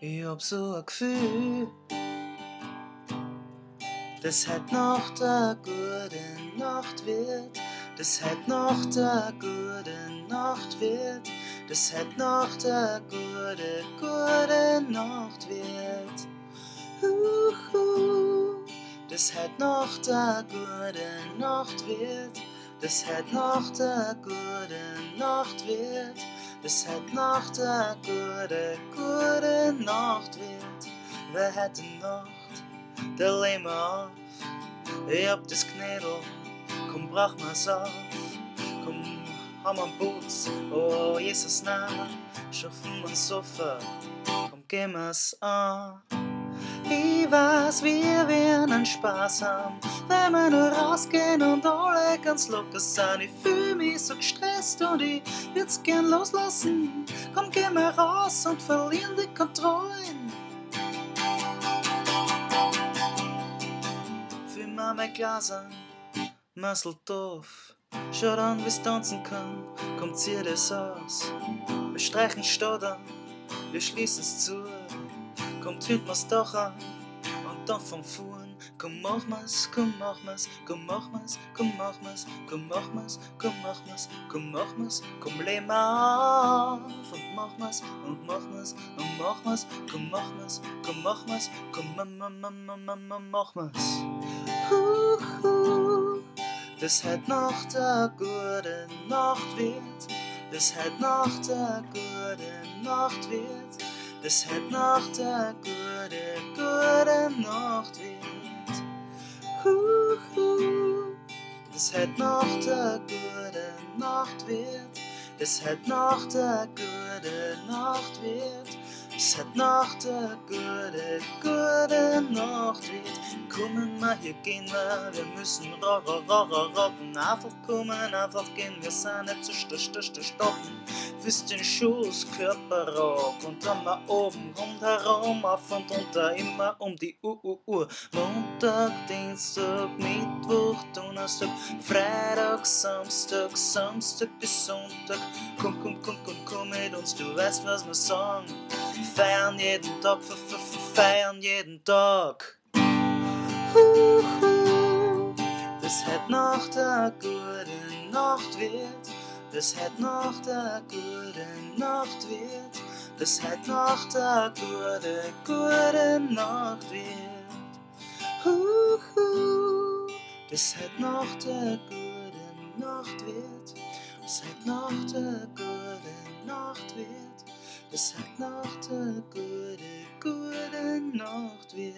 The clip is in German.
Ich hab so ein Gefühl, dass heut Nacht eine gute Nacht wird, dass heut Nacht eine gute Nacht wird, dass heut Nacht eine gute Nacht wird. Dass heut Nacht eine gute Nacht wird, dass heut Nacht eine gute Nacht wird, dass heut Nacht eine gute Nacht wird. Weil heute Nacht, da lehn wir auf, ich hab das Knädel, komm brauch mir's auf, komm haben wir Boots, oh Jesus nein, schaffen wir's Sofa, komm gehen wir's an. Ich weiß, wir werden Spaß haben, wenn wir nur rausgehen und alle ganz locker sind. Ich fühl mich so gestresst und ich würd's gern loslassen. Komm, gehen wir raus und verlieren die Kontrollen. Fühl mir mein Glas an, Musselt auf. Schau dann, wie's tanzen kann, komm, zieh das aus. Wir streichen Stadt an, wir schließen's zu. Komm, zünd mir's doch an und dann vom Fuhren. Komm, mach mir's, komm, mach mir's, komm, mach mir's, komm, mach mir's, komm, mach mir's, komm, mach mir's, komm, mach mir's, komm, leh mal auf und mach mir's und mach mir's und mach mir's, komm, mach mir's, komm, mach mir's, komm, mach mir's. Dass heut Nacht eine gute Nacht wird, dass heut Nacht eine gute Nacht wird, dass heut Nacht eine gute Nacht wird. Dass heut Nacht eine gute Nacht wird, dass heut Nacht eine gute Nacht wird, dass heut Nacht eine gute Nacht wird. Kommen wir, hier gehen wir müssen rocken. Einfach kommen, einfach gehen, wir sind nicht zu stoppen. Fürs den Schuss, Körperrock und dann mal oben, rundherum, auf und runter, immer um die Uhr. Montag, Dienstag, Mittwoch, Donnerstag, Freitag, Samstag, Samstag bis Sonntag. Komm mit uns, du weißt, was wir sagen. Feiern jeden Tag, feiern jeden Tag. Dass heut Nacht eine gute Nacht wird, dass heut Nacht eine gute Nacht wird, dass heut Nacht eine gute Nacht wird. Dass heut Nacht eine gute Nacht wird, dass heut Nacht eine gute Nacht wird, dass heut Nacht eine gute Nacht wird.